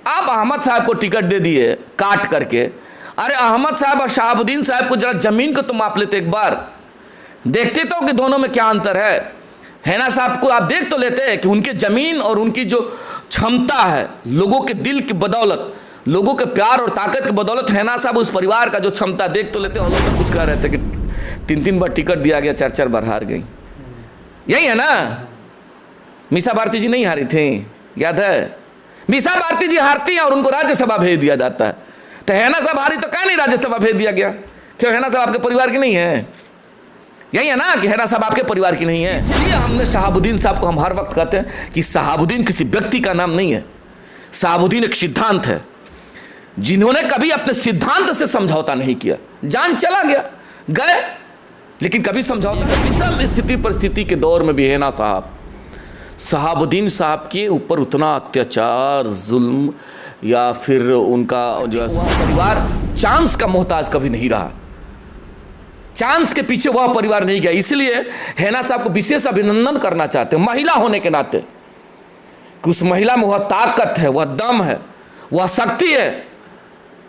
आप अहमद साहब को टिकट दे दिए काट करके। अरे अहमद साहब और शहाबुद्दीन साहब को जरा जमीन को तो माप लेते एक बार, देखते तो कि दोनों में क्या अंतर है ना साहब को आप देख तो लेते कि उनके जमीन और उनकी जो क्षमता है, लोगों के दिल की बदौलत, लोगों के प्यार और ताकत की बदौलत है ना साहब, उस परिवार का जो क्षमता देख तो लेते। और लोग तो कुछ कह रहे थे कि 3-3 बार टिकट दिया गया, 4-4 बार हार गई। यही है ना, मीसा भारती जी नहीं हारी थी, याद है? मीसा भारती जी हारती हैं और उनको राज्यसभा भेज दिया जाता है। तो है ना साहब हारी तो क्या नहीं राज्यसभा भेज दिया गया? क्यों, है ना साहब आपके परिवार की नहीं है? यही है ना कि है ना साहब आपके परिवार की नहीं है। इसलिए हमने शहाबुद्दीन साहब को हम हर वक्त कहते हैं कि शहाबुद्दीन किसी व्यक्ति का नाम नहीं है, शहाबुद्दीन एक सिद्धांत है, जिन्होंने कभी अपने सिद्धांत से समझौता नहीं किया। जान चला गया, गए, लेकिन कभी समझौता नहीं। सब स्थिति परिस्थिति के दौर में भी है ना साहब, शहाबुद्दीन साहब के ऊपर उतना अत्याचार, जुल्म या फिर उनका जो परिवार चांस का मोहताज कभी नहीं रहा, चांस के पीछे वह परिवार नहीं गया। इसलिए हैना साहब को विशेष अभिनंदन करना चाहते हैं महिला होने के नाते, कि उस महिला में वह ताकत है, वह दम है, वह शक्ति है।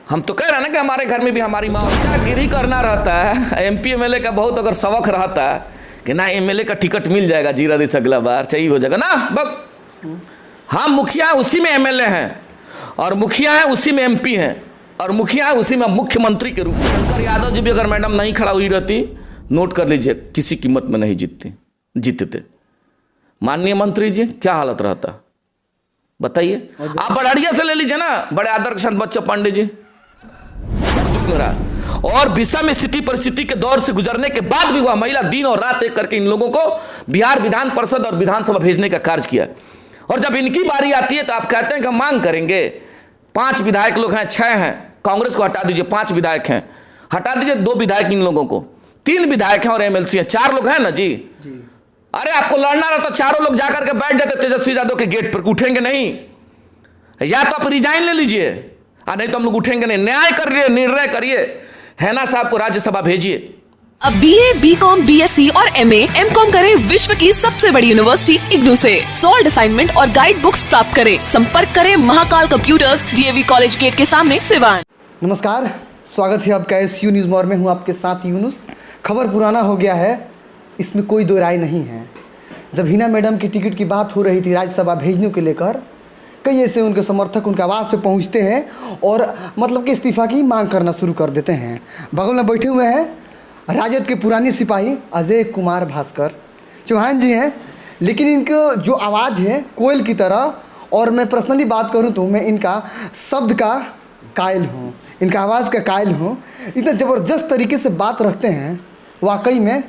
हम तो कह रहे हैं ना कि हमारे घर में भी हमारी माँ गिरी करना रहता है। एमपी एमएलए का बहुत अगर सबक रहता है कि ना एमएलए का टिकट मिल जाएगा जीरा देश अगला बार, चाहिए हो जाएगा ना बब। हम मुखिया उसी में एमएलए हैं, और मुखिया है उसी में एमपी हैं, और मुखिया है उसी में मुख्यमंत्री के रूप में। शंकर यादव जी भी अगर मैडम नहीं खड़ा हुई रहती, नोट कर लीजिए, किसी कीमत में नहीं जीतते। माननीय मंत्री जी क्या हालत रहता बताइए। आप बड़ाड़िया से ले लीजिए ना, बड़े आदर के साथ बच्चा पांडे जी, और विषम स्थिति परिस्थिति के दौर से गुजरने के बाद भी वह महिला दिन और रात एक करके इन लोगों को बिहार विधान परिषद और विधानसभा भेजने का कार्य किया। और जब इनकी बारी आती है तो आप कहते हैं कि मांग करेंगे। 5 विधायक लोग हैं, 6 हैं, कांग्रेस को हटा दीजिए, 5 विधायक हैं, हटा दीजिए 2 विधायक इन लोगों को, 3 विधायक हैं और एमएलसी हैं, 4 लोग हैं ना जी। अरे आपको लड़ना रहा तो चारों लोग जाकर के बैठ जाते तेजस्वी यादव के गेट पर, उठेंगे नहीं, या तो आप रिजाइन ले लीजिए, नहीं तो हम लोग उठेंगे नहीं। न्याय करिए, निर्णय करिए, हैना साहब को राज्यसभा भेजिए। अब BA, BCom, BSc और MA, MCom करें विश्व की सबसे बड़ी यूनिवर्सिटी इग्नू से। सॉल्ड असाइनमेंट और गाइड बुक्स प्राप्त करें। संपर्क करें Mahakal computers, DAV college gate के सामने, सिवान। नमस्कार, स्वागत है आपका SU न्यूज़ मोर में। हूँ आपके साथ यूनुस। खबर पुराना हो गया है, इसमें कोई दो राय नहीं है। जब हिना मैडम की टिकट की बात हो रही थी राज्यसभा भेजने को लेकर, कई ऐसे उनके समर्थक उनके आवाज़ पे पहुंचते हैं और मतलब कि इस्तीफ़ा की मांग करना शुरू कर देते हैं। बगल में बैठे हुए हैं राजद के पुराने सिपाही अजय कुमार भास्कर चौहान जी हैं, लेकिन इनका जो आवाज़ है कोयल की तरह, और मैं पर्सनली बात करूं तो मैं इनका शब्द का कायल हूं, इनका आवाज़ का कायल हूं। इतना ज़बरदस्त तरीके से बात रखते हैं, वाकई में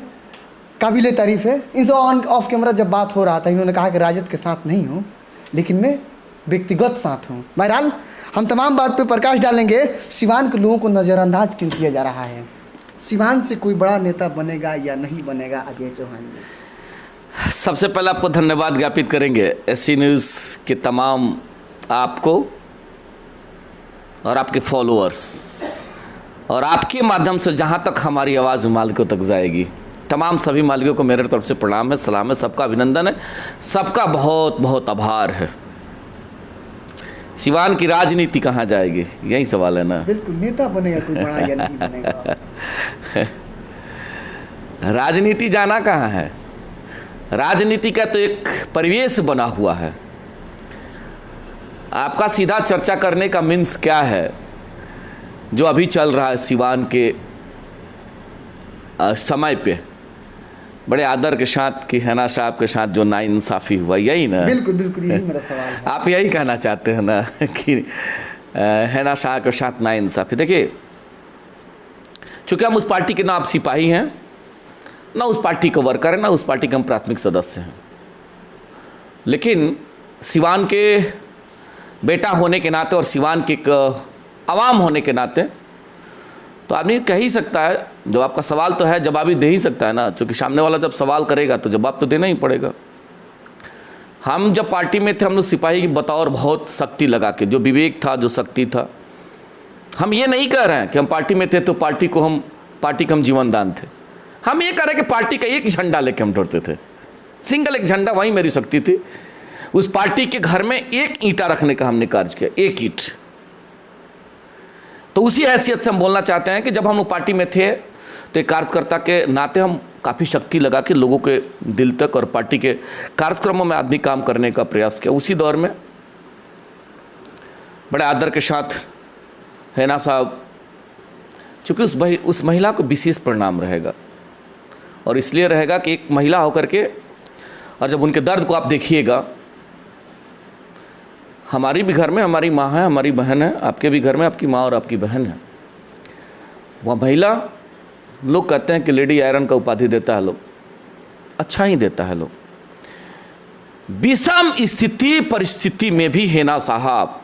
काबिल तारीफ़ है। इनसे ऑफ कैमरा जब बात हो रहा था, इन्होंने कहा कि राजद के साथ नहीं हूँ, लेकिन मैं व्यक्तिगत साथ हूँ। बहरहाल हम तमाम बात पे प्रकाश डालेंगे। सिवान के लोगों को नज़रअंदाज क्यों किया जा रहा है? सिवान से कोई बड़ा नेता बनेगा या नहीं बनेगा अजय चौहान जी? सबसे पहले आपको धन्यवाद ज्ञापित करेंगे SC न्यूज़ के तमाम आपको और आपके फॉलोअर्स, और आपके माध्यम से जहाँ तक हमारी आवाज़ मालिकों तक जाएगी, तमाम सभी मालिकों को मेरे तरफ से प्रणाम है, सलाम है, सबका अभिनंदन है, सबका बहुत बहुत आभार है। सिवान की राजनीति कहाँ जाएगी, यही सवाल है ना। बिल्कुल, नेता बनेगा कोई बड़ा या नहीं बनेगा? राजनीति जाना कहाँ है? राजनीति का तो एक परिवेश बना हुआ है। आपका सीधा चर्चा करने का मीन्स क्या है जो अभी चल रहा है सिवान के समय पे, बड़े आदर के साथ कि हैना साहब के साथ जो नाइंसाफ़ी हुआ, यही ना? बिल्कुल बिल्कुल, यही मेरा सवाल है। आप यही कहना चाहते हैं ना कि हैना साहब के साथ नाइंसाफ़ी? देखिए, चूँकि हम उस पार्टी के ना आप सिपाही हैं, ना उस पार्टी का वर्कर हैं, ना उस पार्टी के हम प्राथमिक सदस्य हैं, लेकिन सिवान के बेटा होने के नाते और सिवान के एक आवाम होने के नाते तो आदमी कह ही सकता है, जो आपका सवाल तो है जवाबी दे ही सकता है ना, क्योंकि सामने वाला जब सवाल करेगा तो जवाब तो देना ही पड़ेगा। हम जब पार्टी में थे, हम लोग सिपाही की बतौर बहुत शक्ति लगा के, जो विवेक था, जो शक्ति था, हम ये नहीं कह रहे हैं कि हम पार्टी में थे तो पार्टी का हम जीवन दान थे। हम ये कह रहे हैं कि पार्टी का एक झंडा लेके हम दौड़ते थे, सिंगल एक झंडा, वही मेरी शक्ति थी। उस पार्टी के घर में एक ईंटा रखने का हमने कार्य किया, एक ईंट। तो उसी हैसियत से हम बोलना चाहते हैं कि जब हम लोग पार्टी में थे तो एक कार्यकर्ता के नाते हम काफ़ी शक्ति लगा के लोगों के दिल तक और पार्टी के कार्यक्रमों में आदमी काम करने का प्रयास किया। उसी दौर में बड़े आदर के साथ हैना साहब, चूँकि उस महिला को विशेष परिणाम रहेगा और इसलिए रहेगा कि एक महिला होकर के, और जब उनके दर्द को आप देखिएगा, हमारी भी घर में हमारी माँ है, हमारी बहन है, आपके भी घर में आपकी माँ और आपकी बहन है। वह महिला, लोग कहते हैं कि लेडी आयरन का उपाधि देता है लोग, अच्छा ही देता है लोग। विषम स्थिति परिस्थिति में भी हैना साहब,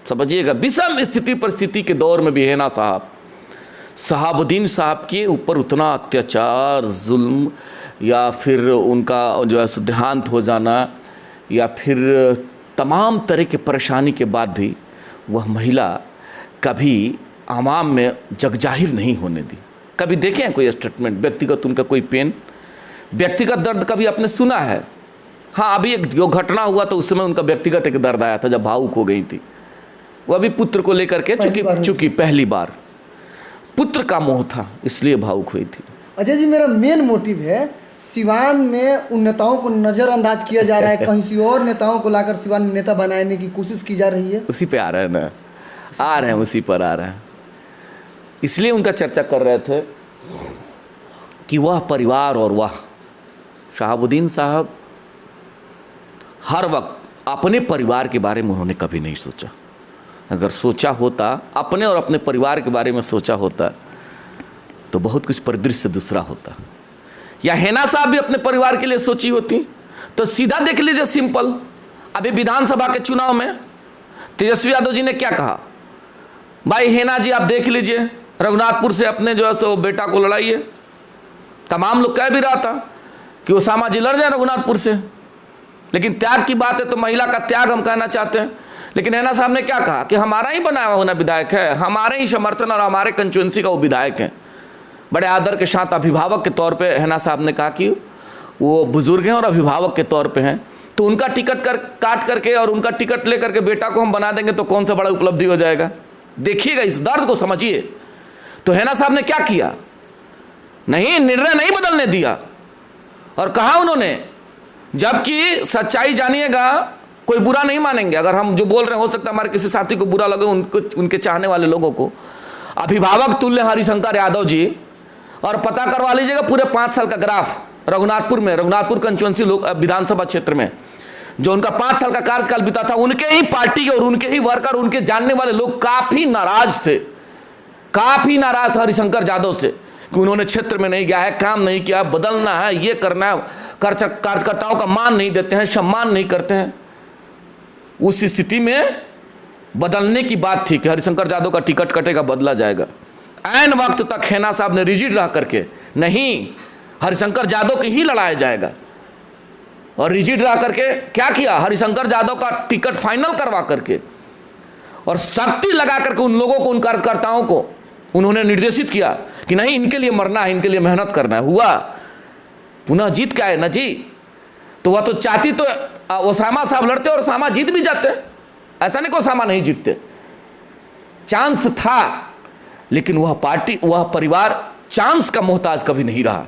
समझिएगा, विषम स्थिति परिस्थिति के दौर में भी हैना साहब, शहाबुद्दीन साहब के ऊपर उतना अत्याचार, जुल्म या फिर उनका जो है देहांत हो जाना या फिर तमाम तरह की परेशानी के बाद भी वह महिला कभी आवाम में जगजाहिर नहीं होने दी। कभी देखे हैं कोई स्टेटमेंट, व्यक्तिगत उनका कोई पेन, व्यक्तिगत दर्द कभी आपने सुना है? हाँ, अभी एक जो घटना हुआ तो उस समय उनका व्यक्तिगत एक दर्द आया था जब भावुक हो गई थी। वो अभी पुत्र को लेकर के, चूंकि पहली बार पुत्र का मोह था इसलिए भावुक हुई थी। अजय जी, मेरा मेन मोटिव है, सिवान में उन नेताओं को नज़रअंदाज किया जा रहा है, कहीं से और नेताओं को लाकर सिवान में नेता बनाने की कोशिश की जा रही है। उसी पे आ रहे हैं ना, आ रहे हैं, उसी पर आ रहे हैं। इसलिए उनका चर्चा कर रहे थे कि वह परिवार और वह शहाबुद्दीन साहब हर वक्त अपने परिवार के बारे में उन्होंने कभी नहीं सोचा। अगर सोचा होता, अपने और अपने परिवार के बारे में सोचा होता, तो बहुत कुछ परिदृश्य दूसरा होता। या हैना साहब भी अपने परिवार के लिए सोची होती तो सीधा देख लीजिए, सिंपल, अभी विधानसभा के चुनाव में तेजस्वी यादव जी ने क्या कहा, भाई हैना जी आप देख लीजिए, रघुनाथपुर से अपने जो है सो बेटा को लड़ाइए। तमाम लोग कह भी रहा था कि ओसामा जी लड़ जाए रघुनाथपुर से, लेकिन त्याग की बात है तो महिला का त्याग हम कहना चाहते हैं। लेकिन हैना साहब ने क्या कहा कि हमारा ही बनाया हुआ विधायक है, हमारे ही समर्थन और हमारे कंस्टिट्यूएंसी का वो विधायक है। बड़े आदर के साथ अभिभावक के तौर पे हैना साहब ने कहा कि वो बुजुर्ग हैं और अभिभावक के तौर पे हैं, तो उनका टिकट काट करके और उनका टिकट लेकर के बेटा को हम बना देंगे तो कौन सा बड़ा उपलब्धि हो जाएगा। देखिएगा, इस दर्द को समझिए। तो हैना साहब ने क्या किया, नहीं, निर्णय नहीं बदलने दिया और कहा उन्होंने, जबकि सच्चाई जानिएगा, कोई बुरा नहीं मानेंगे अगर हम जो बोल रहे हैं, हो सकता है हमारे किसी साथी को बुरा लगे, उनके चाहने वाले लोगों को। अभिभावक तुल्य हरिशंकर यादव जी, और पता करवा लीजिएगा पूरे 5 साल का ग्राफ रघुनाथपुर में, रघुनाथपुर कंस्टिट्यूएंसी विधानसभा क्षेत्र में जो उनका 5 साल का कार्यकाल बीता था, उनके ही पार्टी के और उनके ही वर्कर, उनके जानने वाले लोग काफी नाराज थे, काफी नाराज थे हरिशंकर यादव से कि उन्होंने क्षेत्र में नहीं गया है, काम नहीं किया, बदलना है, ये करना है, कार्यकर्ताओं का मान नहीं देते हैं, सम्मान नहीं करते हैं। उस स्थिति में बदलने की बात थी कि हरिशंकर यादव का टिकट कटेगा, बदला जाएगा। ऐन वक्त तक हैना साहब ने रिजिड रह करके, नहीं, हरिशंकर यादव के ही लड़ाया जाएगा, और रिजिड रह करके क्या किया, हरिशंकर यादव का टिकट फाइनल करवा करके और शक्ति लगा करके उन लोगों को, उन कार्यकर्ताओं को उन्होंने निर्देशित किया कि नहीं, इनके लिए मरना है, इनके लिए मेहनत करना है। हुआ, पुनः जीत के आए ना जी। तो वह तो चाहती तो ओसामा साहब लड़ते और ओसामा जीत भी जाते, ऐसा नहीं कि ओसामा नहीं जीतते, चांस था, लेकिन वह पार्टी, वह परिवार चांस का मोहताज कभी नहीं रहा,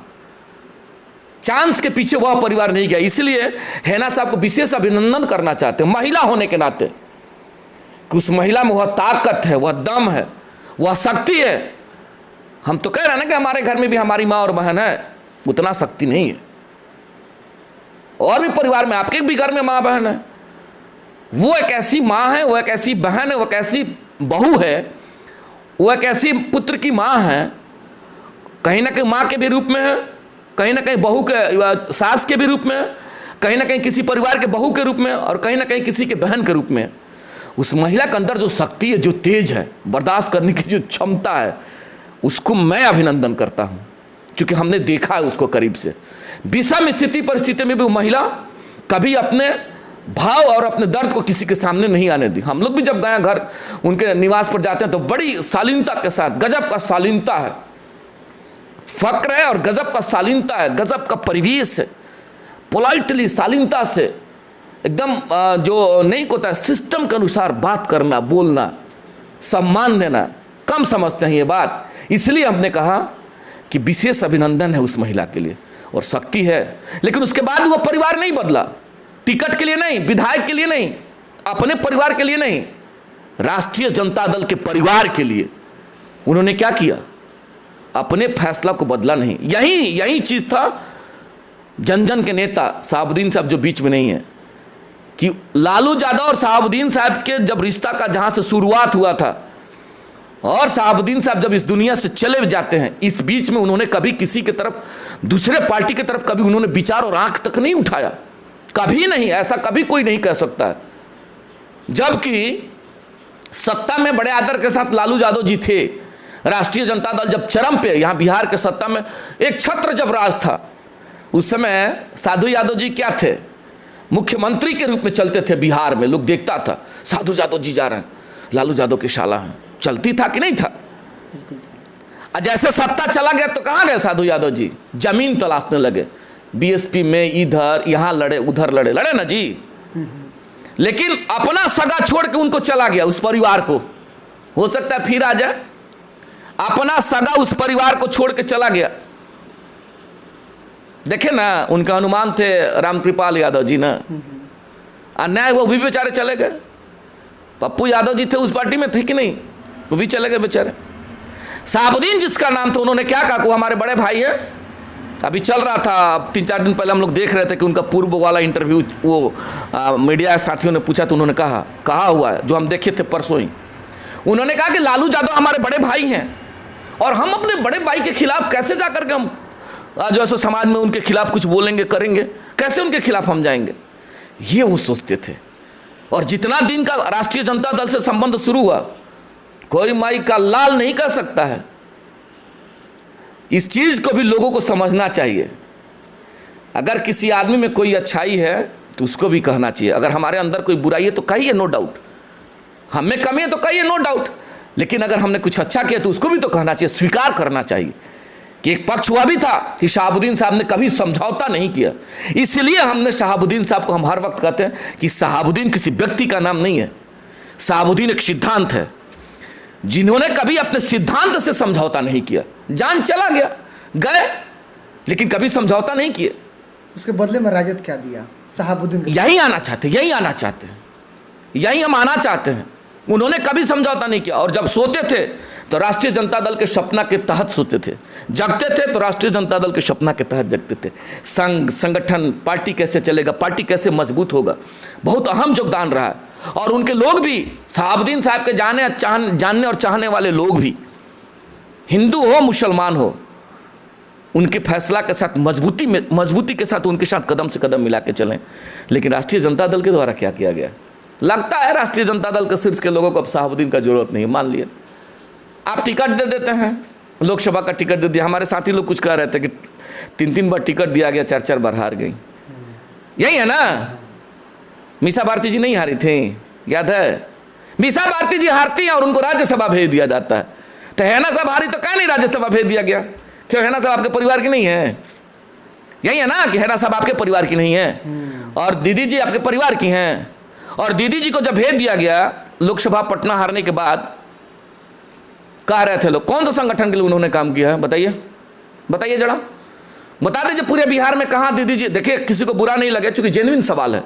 चांस के पीछे वह परिवार नहीं गया। इसलिए हैना साहब को विशेष अभिनंदन करना चाहते हैं महिला होने के नाते, कि उस महिला में वह ताकत है, वह दम है, वह शक्ति है। हम तो कह रहे हैं ना कि हमारे घर में भी हमारी माँ और बहन है, उतना शक्ति नहीं है, और भी परिवार में आपके भी घर में माँ बहन है। वो एक ऐसी माँ है, वो एक ऐसी बहन है, वो एक ऐसी बहू है, वो एक ऐसी पुत्र की माँ है, कहीं ना कहीं माँ के भी रूप में है, कहीं ना कहीं बहू के, सास के भी रूप में है, कहीं ना कहीं किसी परिवार के बहू के रूप में, और कहीं ना कहीं किसी के बहन के रूप में। उस महिला के अंदर जो शक्ति है, जो तेज है, बर्दाश्त करने की जो क्षमता है, उसको मैं अभिनंदन करता हूँ, क्योंकि हमने देखा है उसको करीब से। विषम स्थिति परिस्थिति में भी वो महिला कभी अपने भाव और अपने दर्द को किसी के सामने नहीं आने दी। हम लोग भी जब गए घर, उनके निवास पर जाते हैं तो बड़ी शालीनता के साथ, गजब का शालीनता है, फक्र है और गजब का शालीनता है, गजब का परिवेश है, पोलाइटली शालीनता से एकदम जो नहीं होता सिस्टम के अनुसार बात करना, बोलना, सम्मान देना, कम समझते हैं ये बात। इसलिए हमने कहा कि विशेष अभिनंदन है उस महिला के लिए, और शक्ति है। लेकिन उसके बाद वो परिवार नहीं बदला, टिकट के लिए नहीं, विधायक के लिए नहीं, अपने परिवार के लिए नहीं, राष्ट्रीय जनता दल के परिवार के लिए उन्होंने क्या किया, अपने फैसला को बदला नहीं। यही चीज था जन जन के नेता शहाबुद्दीन साहब जो बीच में नहीं है, कि लालू यादव और शहाबुद्दीन साहब के जब रिश्ता का जहां से शुरुआत हुआ था, और शहाबुद्दीन साहब जब इस दुनिया से चले जाते हैं, इस बीच में उन्होंने कभी किसी की तरफ, दूसरे पार्टी की तरफ कभी उन्होंने विचार और आंख तक नहीं उठाया, कभी नहीं। ऐसा कभी कोई नहीं कह सकता है। जबकि सत्ता में बड़े आदर के साथ लालू यादव जी थे, राष्ट्रीय जनता दल जब चरम पे, यहां बिहार के सत्ता में एक छत्र जब राज था, उस समय साधु यादव जी क्या थे, मुख्यमंत्री के रूप में चलते थे बिहार में। लोग देखता था साधु यादव जी जा रहे हैं, लालू यादव के शाला हैं, चलती था कि नहीं था। जैसे सत्ता चला गया तो कहां गए साधु यादव जी, जमीन तलाशने लगे, बीएसपी में इधर यहां लड़े, उधर लड़े ना जी। लेकिन अपना सगा छोड़ के उनको चला गया, उस परिवार को, हो सकता है फिर आ जाए, अपना सगा उस परिवार को छोड़ के चला गया। देखे ना, उनका अनुमान थे रामकृपाल यादव जी ना, अन्याय वो भी बेचारे चले गए। पप्पू यादव जी थे उस पार्टी में, थे कि नहीं, वो भी चले गए बेचारे। शहाबुद्दीन जिसका नाम था, उन्होंने क्या कहा, वो हमारे बड़े भाई है। अभी चल रहा था 3-4 दिन पहले, हम लोग देख रहे थे कि उनका पूर्व वाला इंटरव्यू वो मीडिया साथियों ने पूछा तो उन्होंने कहा हुआ है, जो हम देखे थे परसों ही। उन्होंने कहा कि लालू यादव हमारे बड़े भाई हैं, और हम अपने बड़े भाई के खिलाफ कैसे जाकर के हम जो है समाज में उनके खिलाफ कुछ बोलेंगे, करेंगे, कैसे उनके खिलाफ हम जाएंगे, ये वो सोचते थे। और जितना दिन का राष्ट्रीय जनता दल से संबंध शुरू हुआ, कोई माई का लाल नहीं कह सकता है। इस चीज को भी लोगों को समझना चाहिए। अगर किसी आदमी में कोई अच्छाई है तो उसको भी कहना चाहिए, अगर हमारे अंदर कोई बुराई है तो कहिए, नो डाउट, हम में कमी है तो कहिए, नो डाउट। लेकिन अगर हमने कुछ अच्छा किया तो उसको भी तो कहना चाहिए, स्वीकार करना चाहिए कि एक पक्ष हुआ भी था कि शहाबुद्दीन साहब ने कभी समझौता नहीं किया। इसलिए हमने शहाबुद्दीन साहब को हम हर वक्त कहते हैं कि शहाबुद्दीन किसी व्यक्ति का नाम नहीं है, शहाबुद्दीन एक सिद्धांत है, जिन्होंने कभी अपने सिद्धांत से समझौता नहीं किया। जान चला गया, गए, लेकिन कभी समझौता नहीं किए। उसके बदले में राजद क्या दिया शहाबुद्दीन? यही आना चाहते, यही आना चाहते हैं, यही हम आना चाहते हैं। उन्होंने कभी समझौता नहीं किया, और जब सोते थे तो राष्ट्रीय जनता दल के सपना के तहत सोते थे, जगते थे तो राष्ट्रीय जनता दल के सपना के तहत जगते थे। संघ, संगठन, पार्टी कैसे चलेगा, पार्टी कैसे मजबूत होगा, बहुत अहम योगदान रहा है। और उनके लोग भी, शहाबुद्दीन साहब के जानने और चाहने वाले लोग भी, हिंदू हो मुसलमान हो, उनके फैसला के साथ मजबूती के साथ उनके साथ कदम से कदम मिला के चलें। लेकिन राष्ट्रीय जनता दल के द्वारा क्या किया गया, लगता है राष्ट्रीय जनता दल के शीर्ष के लोगों को अब शहाबुद्दीन का जरूरत नहीं है। मान लिया आप टिकट दे देते हैं, लोकसभा का टिकट दे दिया, हमारे साथी लोग कुछ कह रहे थे कि 3-3 बार टिकट दिया गया, 4-4 बार हार गई। यही है ना, मीसा भारती जी नहीं हारी थी, याद है, मीसा भारती जी हारती हैं और उनको राज्यसभा भेज दिया जाता है। तो हैना साहब हारी तो क्या नहीं राज्यसभा भेज दिया गया, क्यों, हैना साहब आपके परिवार की नहीं है? यही है ना कि हैना साहब आपके परिवार की नहीं है, और दीदी जी आपके परिवार की हैं। और दीदी जी को जब भेज दिया गया लोकसभा पटना हारने के बाद, कह रहे थे लोग, कौन सा संगठन के लिए उन्होंने काम किया है, बताइए जरा, बता दीजिए पूरे बिहार में कहाँ दीदी जी। देखिए, किसी को बुरा नहीं लगे, क्योंकि जेन्युइन सवाल है।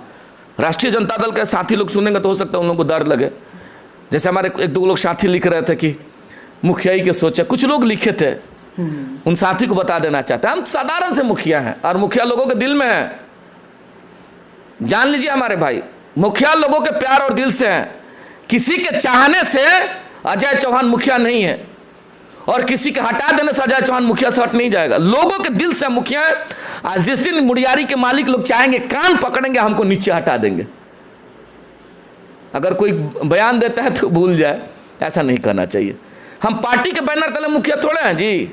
राष्ट्रीय जनता दल के साथी लोग सुनेंगे तो हो सकता है उन लोगों को दर्द लगे। जैसे हमारे 1-2 लोग साथी लिख रहे थे कि मुखिया ही के सोचे, कुछ लोग लिखे थे, उन साथी को बता देना चाहते हैं, हम साधारण से मुखिया हैं, और मुखिया लोगों के दिल में है। जान लीजिए हमारे भाई, मुखिया लोगों के प्यार और दिल से हैं। किसी के चाहने से अजय चौहान मुखिया नहीं है, और किसी के हटा देने से अजय चौहान मुखिया से हट नहीं जाएगा। लोगों के दिल से मुखिया है। आज जिस दिन मुड़ियारी के मालिक लोग चाहेंगे, कान पकड़ेंगे, हमको नीचे हटा देंगे। अगर कोई बयान देता है तो भूल जाए, ऐसा नहीं करना चाहिए। हम पार्टी के बैनर तले मुखिया थोड़े हैं जी,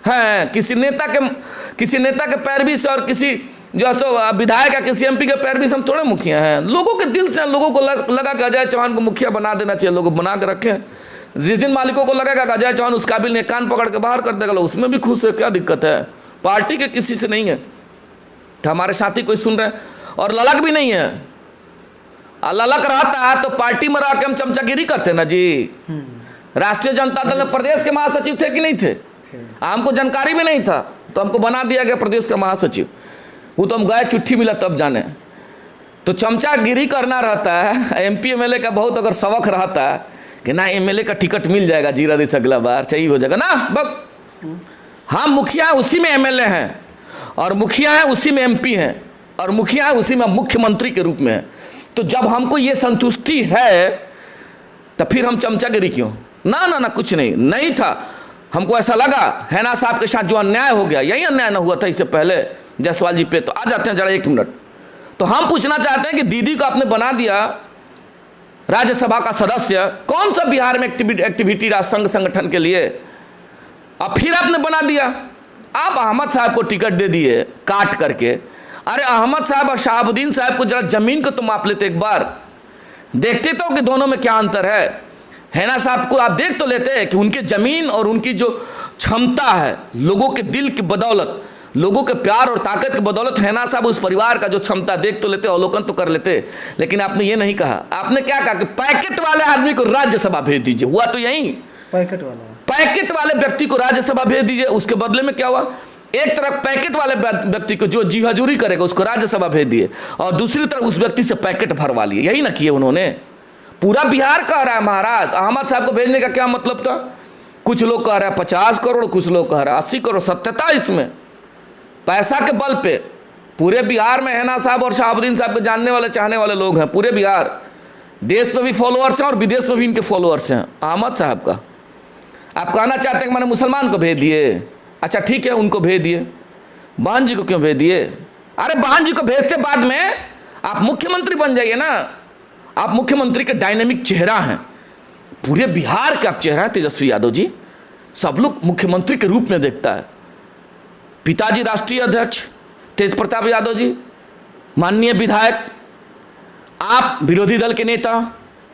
हैं किसी नेता के पैरवी से, और किसी जो सो विधायक या किसी एमपी के पैरवी से हम थोड़े मुखिया हैं। लोगों के दिल से, लोगों को लगा कि अजय चौहान को मुखिया बना देना चाहिए, लोग बना के रखें। जिस दिन मालिकों को लगेगा कि अजय चौहान उस काबिल ने, कान पकड़ के बाहर कर देगा, उसमें भी खुश है, क्या दिक्कत है, पार्टी के किसी से नहीं है। तो हमारे साथी कोई सुन रहे हैं और ललक भी नहीं है, ललक रहता है तो पार्टी में रह के हम चमचागिरी करते ना जी। राष्ट्रीय जनता दल में प्रदेश के महासचिव थे कि नहीं थे? हमको जानकारी भी नहीं था तो हमको बना दिया गया प्रदेश का महासचिव। वो तो हम गए, चिट्ठी मिला तब जाने। तो चमचागिरी करना रहता है। एमपी एमएलए का बहुत अगर शौक रहता है कि ना एमएलए का टिकट मिल जाएगा जीरा देश अगला बार, चाहिए हो जाएगा ना। बब हम मुखिया हैं उसी में एमएलए हैं, और मुखिया हैं उसी में एमपी हैं, और मुखिया हैं उसी में मुख्यमंत्री के रूप में है। तो जब हमको ये संतुष्टि है तो फिर हम चमचागिरी क्यों? ना ना ना, कुछ नहीं था। हमको ऐसा लगा हैना साहब के साथ जो अन्याय हो गया, यही अन्याय ना हुआ था इससे पहले जायसवाल जी पे। तो आ जाते हैं जरा 1 मिनट। तो हम पूछना चाहते हैं कि दीदी को आपने बना दिया राज्यसभा का सदस्य, कौन सा बिहार में एक्टिविटी राष्ट्र संगठन के लिए, अब फिर आपने बना दिया। आप अहमद साहब को टिकट दे दिए काट करके। अरे अहमद साहब और शहाबुद्दीन साहब को जरा जमीन को तो माप लेते एक बार, देखते तो कि दोनों में क्या अंतर है। हैना साहब को आप देख तो लेते कि उनकी जमीन और उनकी जो क्षमता है, लोगों के दिल की बदौलत, लोगों के प्यार और ताकत की बदौलत हैना साहब उस परिवार का जो क्षमता देख तो लेते, अवलोकन तो कर लेते। लेकिन आपने ये नहीं कहा। आपने क्या कहा कि पैकेट वाले आदमी को राज्यसभा भेज दीजिए। हुआ तो यही, पैकेट वाले व्यक्ति को राज्यसभा भेज दीजिए। उसके बदले में क्या हुआ? एक तरफ पैकेट वाले व्यक्ति को जो जी हजूरी करेगा उसको राज्यसभा भेज दिए, और दूसरी तरफ उस व्यक्ति से पैकेट भरवा लिए। यही ना किए उन्होंने। पूरा बिहार कह रहा है महाराज अहमद साहब को भेजने का क्या मतलब था? कुछ लोग कह रहे हैं 50 करोड़, कुछ लोग कह रहे हैं 80 करोड़। सत्यता इसमें पैसा के बल पे पूरे बिहार में हैना साहब और शहाबुद्दीन साहब के जानने वाले चाहने वाले लोग हैं। पूरे बिहार, देश में भी फॉलोअर्स हैं और विदेश में भी इनके फॉलोअर्स हैं अहमद साहब का। आप कहना चाहते हैं कि मैंने मुसलमान को भेज दिए। अच्छा ठीक है, उनको भेज दिए, बहन जी को क्यों भेज दिए? अरे बहन जी को भेजते बाद में आप मुख्यमंत्री बन जाइए ना। आप मुख्यमंत्री के डायनेमिक चेहरा हैं, पूरे बिहार के आप चेहरा हैं तेजस्वी यादव जी। सब लोग मुख्यमंत्री के रूप में देखता है। पिताजी राष्ट्रीय अध्यक्ष तेज प्रताप यादव जी, माननीय विधायक, आप विरोधी दल के नेता,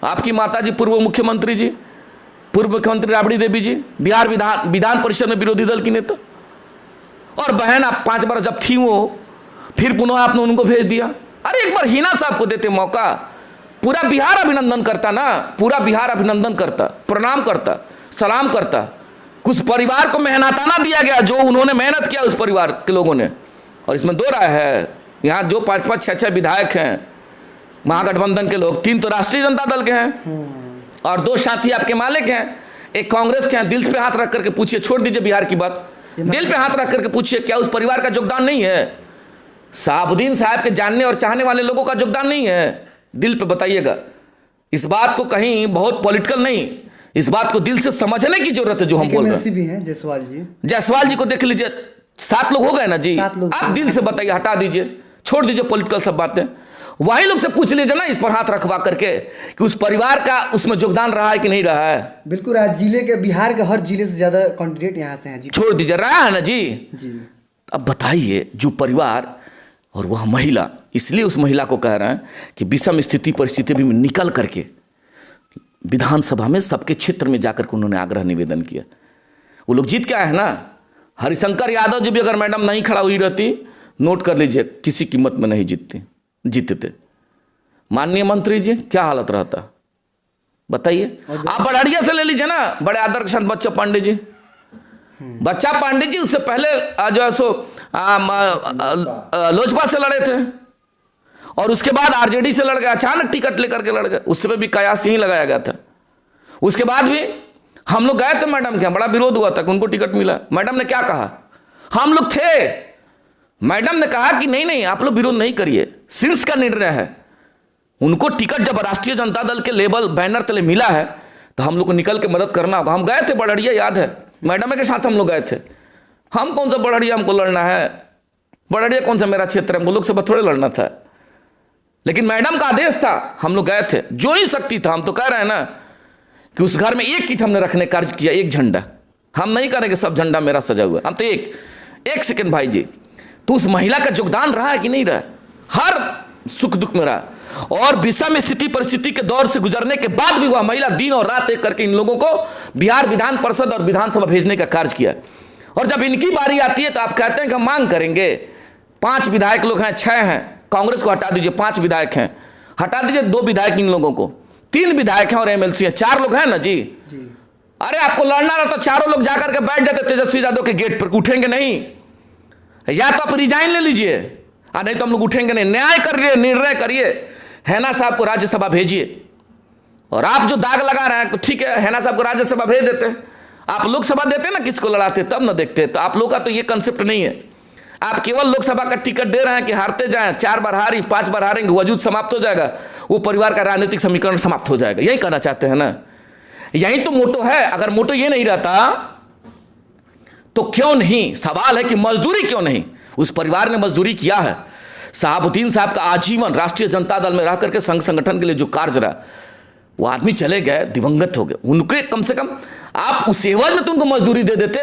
आपकी माता जी पूर्व मुख्यमंत्री जी, पूर्व मुख्यमंत्री राबड़ी देवी जी, बिहार विधान परिषद में विरोधी दल की नेता, और बहन आप 5 बार जब थी वो, फिर पुनः आपने उनको भेज दिया। अरे एक बार हिना साहब को देते मौका, पूरा बिहार अभिनंदन करता ना, पूरा बिहार अभिनंदन करता, प्रणाम करता, सलाम करता। कुछ परिवार को मेहनताना दिया गया जो उन्होंने मेहनत किया उस परिवार के लोगों ने। और इसमें 2 राय है, यहाँ जो 5-5, 6-6 विधायक हैं महागठबंधन के लोग, 3 तो राष्ट्रीय जनता दल के हैं और 2 साथी आपके मालिक हैं, एक कांग्रेस के हैं। दिल पे हाथ रख करके पूछिए, छोड़ दीजिए बिहार की बात, दिल पे हाथ रख करके पूछिए क्या उस परिवार का योगदान नहीं है? शहाबुद्दीन साहब के जानने और चाहने वाले लोगों का योगदान नहीं है? दिल पे बताइएगा। इस बात को कहीं बहुत पॉलिटिकल नहीं, इस बात को दिल से समझने की जरूरत है जो हम बोल रहे हैं। भी हैं जायसवाल जी, जायसवाल जी को देख लीजिए, 7 लोग हो गए ना जी। आप दिल से बताइए, हटा दीजिए, छोड़ दीजिए पॉलिटिकल सब बातें। वही लोग से पूछ लीजिए ना इस पर हाथ रखवा करके कि उस परिवार का उसमें योगदान रहा है कि नहीं रहा है। बिल्कुल, आज जिले के, बिहार के हर जिले से ज्यादा कैंडिडेट यहाँ से हैं जी। छोड़ दीजिए, रहा है ना जी। अब बताइए, जो परिवार और वह महिला, इसलिए उस महिला को कह रहे हैं कि विषम स्थिति परिस्थिति भी निकल करके विधानसभा में सबके क्षेत्र में जाकर के उन्होंने आग्रह निवेदन किया। वो लोग जीत के आए हैं ना। हरिशंकर यादव जी भी अगर मैडम नहीं खड़ा हुई रहती, नोट कर लीजिए, किसी कीमत में नहीं जीतते। माननीय मंत्री जी क्या हालत रहता, बताइए। आप बड़हरिया से ले लीजिए ना, बड़े आदर के साथ बच्चा पांडे जी, बच्चा पांडे जी उससे पहले जो है सो लोजपा से लड़े थे और उसके बाद आरजेडी से लड़ गए, अचानक टिकट लेकर के लड़ गए। उससे भी कयास यहीं लगाया गया था। उसके बाद भी हम लोग गए थे मैडम के, बड़ा विरोध हुआ था कि उनको टिकट मिला। मैडम ने क्या कहा, हम लोग थे, मैडम ने कहा कि नहीं आप लोग विरोध नहीं करिए, शीर्ष का निर्णय है। उनको टिकट जब राष्ट्रीय जनता दल के लेवल बैनर तले मिला है तो हम लोग को निकल के मदद करना होगा। हम गए थे बड़हरिया, याद है, मैडम के साथ हम लोग गए थे। हम कौन सा बड़हरिया हमको लड़ना है, बड़हरिया कौन सा मेरा क्षेत्र है, हम लोग से थोड़े लड़ना था। लेकिन मैडम का आदेश था, हम लोग गए थे, जो ही शक्ति था। हम तो कह रहे हैं ना कि उस घर में एक किट हमने रखने कार्य किया, एक झंडा। हम नहीं करेंगे सब झंडा मेरा सजा हुआ, हम तो एक सेकंड भाई जी। तो उस महिला का योगदान रहा है कि नहीं रहा? हर सुख दुख में रहा। और विषम स्थिति परिस्थिति के दौर से गुजरने के बाद भी वह महिला दिन और रात एक करके इन लोगों को बिहार विधान परिषद और विधानसभा भेजने का कार्य किया। और जब इनकी बारी आती है तो आप कहते हैं कि हम मांग करेंगे। 5 विधायक लोग हैं, 6 हैं, कांग्रेस को हटा दीजिए, 5 विधायक हैं। हटा दीजिए 2 विधायक इन लोगों को, 3 विधायक हैं और एमएलसी हैं, 4 लोग हैं ना जी। अरे आपको लड़ना रहा तो चारों लोग जाकर के बैठ जाते तेजस्वी यादव के गेट पर, उठेंगे नहीं। या तो आप रिजाइन ले लीजिए और नहीं तो हम लोग उठेंगे नहीं। न्याय करिए, निर्णय करिए, हैना साहब को राज्यसभा भेजिए। और आप जो दाग लगा रहे हैं तो ठीक है, हैना साहब को राज्यसभा भेज देते हैं। आप लोकसभा देते ना किसको लड़ाते तब ना देखते। तो आप लोग का तो ये कंसेप्ट नहीं है। आप केवल लोकसभा का टिकट दे रहे हैं कि हारते जाएं, 4 बार हारी 5 बार हारेंगे, वजूद समाप्त हो जाएगा, वो परिवार का राजनीतिक समीकरण समाप्त हो जाएगा। यही कहना चाहते हैं ना, यही तो मोटो है। अगर मोटो ये नहीं रहता तो क्यों नहीं, सवाल है कि मजदूरी क्यों नहीं। उस परिवार ने मजदूरी किया है। शहाबुद्दीन साहब का आजीवन राष्ट्रीय जनता दल में रह करके संघ संगठन के लिए जो कार्य रहा, वो आदमी चले गए, दिवंगत हो गए। उनके कम से कम आप उस एवज में तो उनको मजदूरी दे देते,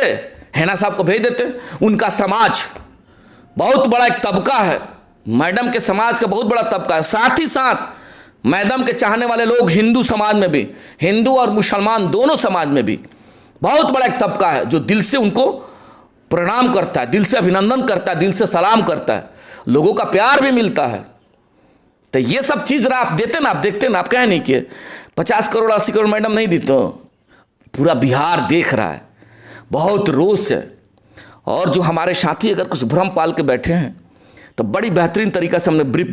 हैना साहब को भेज देते। उनका समाज बहुत बड़ा एक तबका है, मैडम के समाज का बहुत बड़ा तबका है। साथ ही साथ मैडम के चाहने वाले लोग हिंदू समाज में भी, हिंदू और मुसलमान दोनों समाज में भी बहुत बड़ा एक तबका है जो दिल से उनको प्रणाम करता है, दिल से अभिनंदन करता है, दिल से सलाम करता है, लोगों का प्यार भी मिलता है। तो ये सब चीज़ आप देते ना, आप देखते ना, आप कहे नहीं कि 50 करोड़ 80 करोड़ मैडम नहीं दी, तो पूरा बिहार देख रहा है, बहुत रोष है। और जो हमारे साथी अगर कुछ भ्रम पाल के बैठे हैं तो बड़ी बेहतरीन तरीका से हमने ब्रीफ